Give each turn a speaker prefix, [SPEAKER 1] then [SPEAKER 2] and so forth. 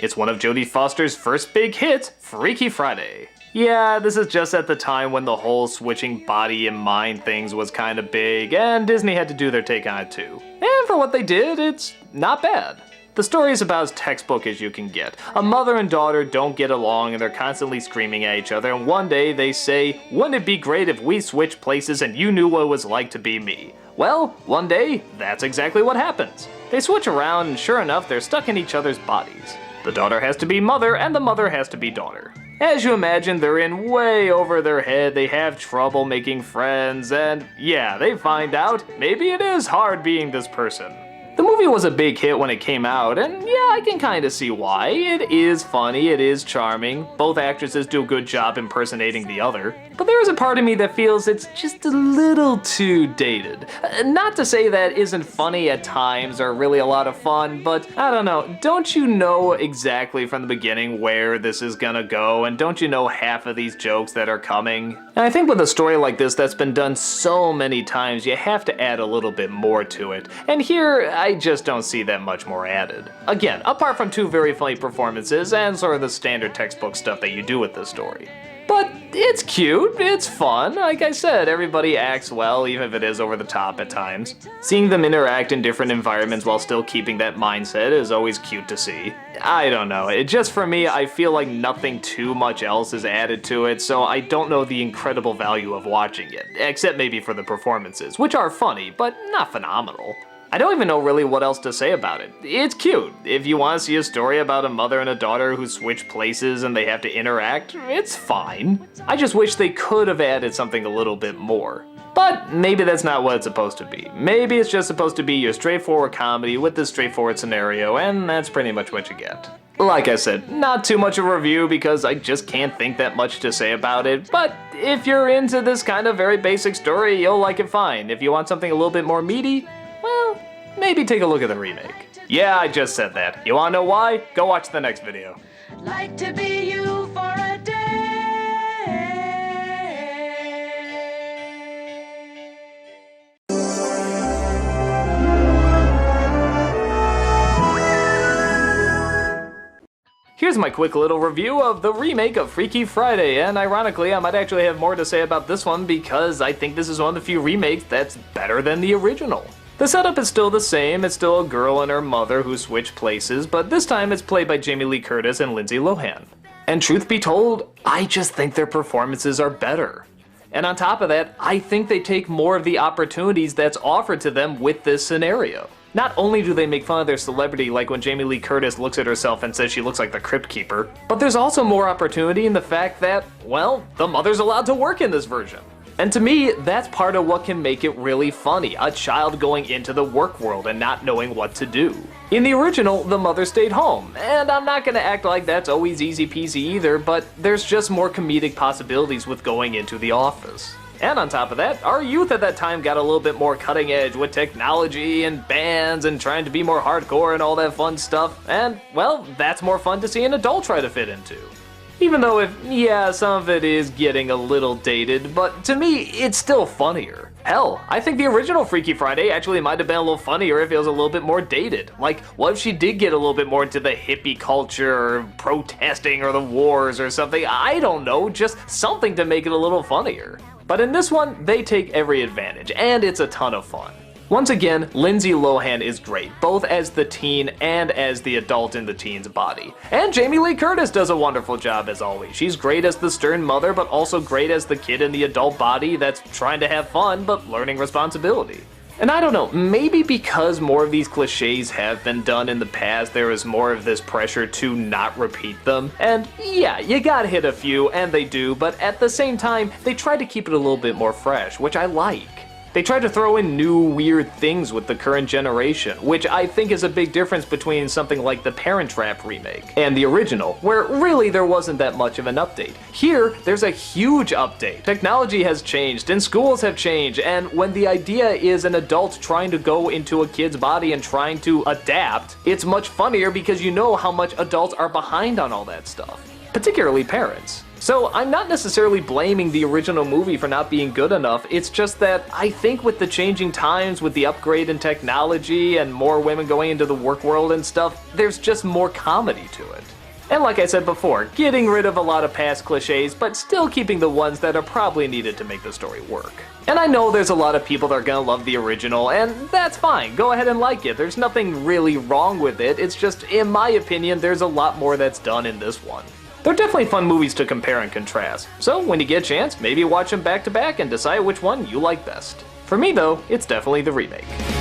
[SPEAKER 1] It's one of Jodie Foster's first big hits, Freaky Friday. Yeah, this is just at the time when the whole switching body and mind things was kinda big, and Disney had to do their take on it too. And for what they did, it's not bad. The story is about as textbook as you can get. A mother and daughter don't get along and they're constantly screaming at each other, and one day they say, "Wouldn't it be great if we switched places and you knew what it was like to be me?" Well, one day, that's exactly what happens. They switch around and sure enough, they're stuck in each other's bodies. The daughter has to be mother and the mother has to be daughter. As you imagine, they're in way over their head, they have trouble making friends, and yeah, they find out maybe it is hard being this person. The movie was a big hit when it came out, and yeah, I can kinda see why. It is funny, it is charming, both actresses do a good job impersonating the other, but there is a part of me that feels it's just a little too dated. Not to say that isn't funny at times or really a lot of fun, but I don't know, don't you know exactly from the beginning where this is gonna go, and don't you know half of these jokes that are coming? And I think with a story like this that's been done so many times, you have to add a little bit more to it, and here, I just don't see that much more added. Again, apart from two very funny performances and sort of the standard textbook stuff that you do with this story. But it's cute, it's fun, like I said, everybody acts well, even if it is over the top at times. Seeing them interact in different environments while still keeping that mindset is always cute to see. I don't know, it just for me, I feel like nothing too much else is added to it, so I don't know the incredible value of watching it, except maybe for the performances, which are funny, but not phenomenal. I don't even know really what else to say about it. It's cute. If you want to see a story about a mother and a daughter who switch places and they have to interact, it's fine. I just wish they could have added something a little bit more. But maybe that's not what it's supposed to be. Maybe it's just supposed to be your straightforward comedy with this straightforward scenario, and that's pretty much what you get. Like I said, not too much of a review because I just can't think that much to say about it, but if you're into this kind of very basic story, you'll like it fine. If you want something a little bit more meaty, well, maybe take a look at the remake. Yeah, I just said that. You wanna know why? Go watch the next video.
[SPEAKER 2] Like to be you for a day.
[SPEAKER 1] Here's my quick little review of the remake of Freaky Friday, and ironically, I might actually have more to say about this one because I think this is one of the few remakes that's better than the original. The setup is still the same, it's still a girl and her mother who switch places, but this time it's played by Jamie Lee Curtis and Lindsay Lohan. And truth be told, I just think their performances are better. And on top of that, I think they take more of the opportunities that's offered to them with this scenario. Not only do they make fun of their celebrity, like when Jamie Lee Curtis looks at herself and says she looks like the Crypt Keeper, but there's also more opportunity in the fact that, well, the mother's allowed to work in this version. And to me, that's part of what can make it really funny, a child going into the work world and not knowing what to do. In the original, the mother stayed home, and I'm not gonna act like that's always easy peasy either, but there's just more comedic possibilities with going into the office. And on top of that, our youth at that time got a little bit more cutting edge with technology and bands and trying to be more hardcore and all that fun stuff, and well, that's more fun to see an adult try to fit into. Even though yeah, some of it is getting a little dated, but to me, it's still funnier. Hell, I think the original Freaky Friday actually might have been a little funnier if it was a little bit more dated. Like, what if she did get a little bit more into the hippie culture, or protesting, or the wars, or something? I don't know, just something to make it a little funnier. But in this one, they take every advantage, and it's a ton of fun. Once again, Lindsay Lohan is great, both as the teen and as the adult in the teen's body. And Jamie Lee Curtis does a wonderful job as always. She's great as the stern mother, but also great as the kid in the adult body that's trying to have fun, but learning responsibility. And I don't know, maybe because more of these cliches have been done in the past, there is more of this pressure to not repeat them. And yeah, you gotta hit a few, and they do, but at the same time, they try to keep it a little bit more fresh, which I like. They try to throw in new weird things with the current generation, which I think is a big difference between something like the Parent Trap remake and the original, where really there wasn't that much of an update. Here, there's a huge update. Technology has changed and schools have changed, and when the idea is an adult trying to go into a kid's body and trying to adapt, it's much funnier because you know how much adults are behind on all that stuff, particularly parents. So I'm not necessarily blaming the original movie for not being good enough, it's just that I think with the changing times, with the upgrade in technology and more women going into the work world and stuff, there's just more comedy to it. And like I said before, getting rid of a lot of past cliches, but still keeping the ones that are probably needed to make the story work. And I know there's a lot of people that are gonna love the original, and that's fine, go ahead and like it, there's nothing really wrong with it, it's just, in my opinion, there's a lot more that's done in this one. They're definitely fun movies to compare and contrast, so when you get a chance, maybe watch them back to back and decide which one you like best. For me though, it's definitely the remake.